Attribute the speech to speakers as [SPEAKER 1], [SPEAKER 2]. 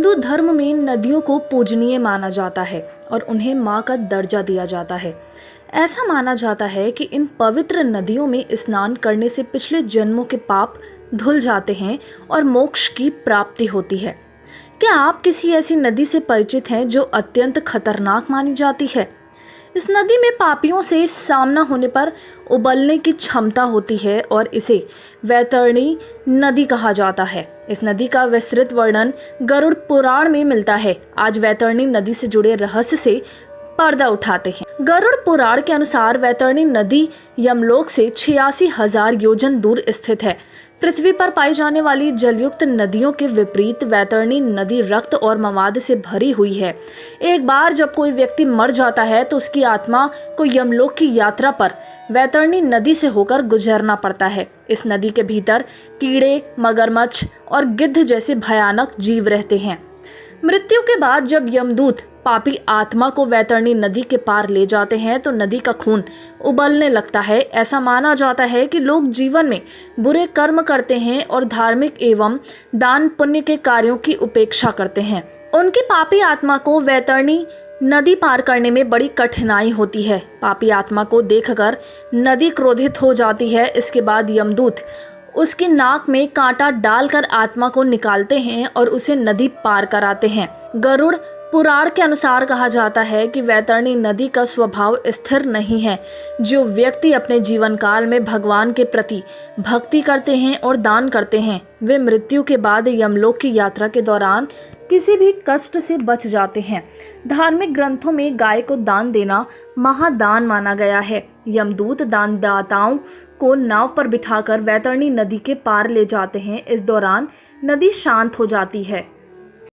[SPEAKER 1] हिंदू धर्म में नदियों को पूजनीय माना जाता है और उन्हें माँ का दर्जा दिया जाता है। ऐसा माना जाता है कि इन पवित्र नदियों में स्नान करने से पिछले जन्मों के पाप धुल जाते हैं और मोक्ष की प्राप्ति होती है। क्या आप किसी ऐसी नदी से परिचित हैं जो अत्यंत खतरनाक मानी जाती है? इस नदी में पापियों से सामना होने पर उबलने की क्षमता होती है और इसे वैतरणी नदी कहा जाता है। इस नदी का विस्तृत वर्णन गरुड़ पुराण में मिलता है। आज वैतरणी नदी से जुड़े रहस्य से पर्दा उठाते हैं। गरुड़ पुराण के अनुसार वैतरणी नदी यमलोक से 86,000 योजन दूर स्थित है। पृथ्वी पर पाई जाने वाली जलयुक्त नदियों के विपरीत वैतरणी नदी रक्त और मवाद से भरी हुई है। एक बार जब कोई व्यक्ति मर जाता है तो उसकी आत्मा को यमलोक की यात्रा पर वैतरणी नदी से होकर गुजरना पड़ता है। इस नदी के भीतर कीड़े, मगरमच्छ और गिद्ध जैसे भयानक जीव रहते हैं। मृत्यु के बाद जब यमदूत पापी आत्मा को वैतरणी नदी के पार ले जाते हैं तो नदी का खून उबलने लगता है। ऐसा माना जाता है कि लोग जीवन में बुरे कर्म करते हैं और धार्मिक एवं दान पुण्य के कार्यों की उपेक्षा करते हैं। उनकी पापी आत्मा को वैतरणी नदी पार करने में बड़ी कठिनाई होती है। पापी आत्मा को देखकर नदी क्रोधित हो जाती है। इसके बाद यमदूत उसकी नाक में कांटा डालकर आत्मा को निकालते हैं और उसे नदी पार कराते हैं। गरुड़ पुराण के अनुसार कहा जाता है कि वैतरणी नदी का स्वभाव स्थिर नहीं है। जो व्यक्ति अपने जीवन काल में भगवान के प्रति भक्ति करते हैं और दान करते हैं, वे मृत्यु के बाद यमलोक की यात्रा के दौरान किसी भी कष्ट से बच जाते हैं। धार्मिक ग्रंथों में गाय को दान देना महादान माना गया है। यमदूत दानदाताओं को नाव पर बिठाकर वैतरणी नदी के पार ले जाते हैं। इस दौरान नदी शांत हो जाती है।